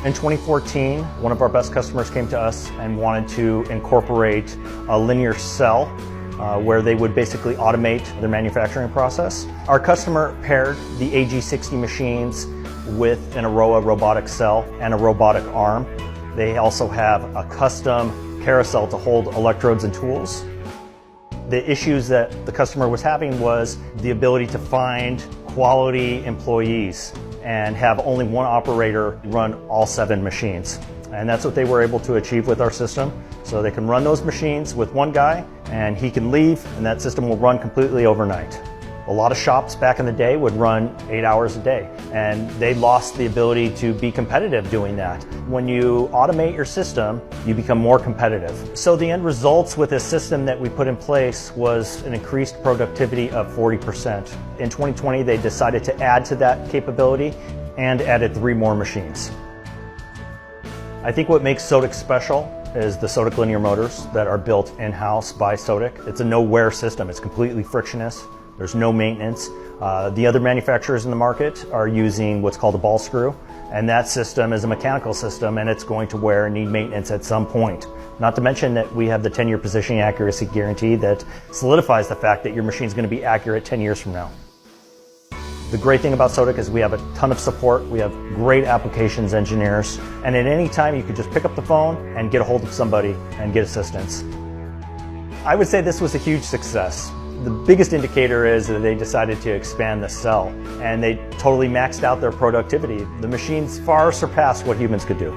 In 2014, one of our best customers came to us and wanted to incorporate a linear cell where they would basically automate their manufacturing process. Our customer paired the AG60 machines with an Aroa robotic cell and a robotic arm. They also have a custom carousel to hold electrodes and tools. The issues that the customer was having was the ability to find quality employees and have only one operator run all 7 machines. And that's what they were able to achieve with our system. So they can run those machines with one guy and he can leave and that system will run completely overnight. A lot of shops back in the day would run 8 hours a day and they lost the ability to be competitive doing that. When you automate your system, you become more competitive. So the end results with this system that we put in place was an increased productivity of 40%. In 2020, they decided to add to that capability and added 3 more machines. I think what makes Sodick special is the Sodick linear motors that are built in-house by Sodick. It's a no-wear system. It's completely frictionless. There's no maintenance. The other manufacturers in the market are using what's called a ball screw, and that system is a mechanical system and it's going to wear and need maintenance at some point. Not to mention that we have the 10-year positioning accuracy guarantee that solidifies the fact that your machine is going to be accurate 10 years from now. The great thing about Sodick is we have a ton of support. We have great applications engineers, and at any time you could just pick up the phone and get a hold of somebody and get assistance. I would say this was a huge success. The biggest indicator is that they decided to expand the cell and they totally maxed out their productivity. The machines far surpassed what humans could do.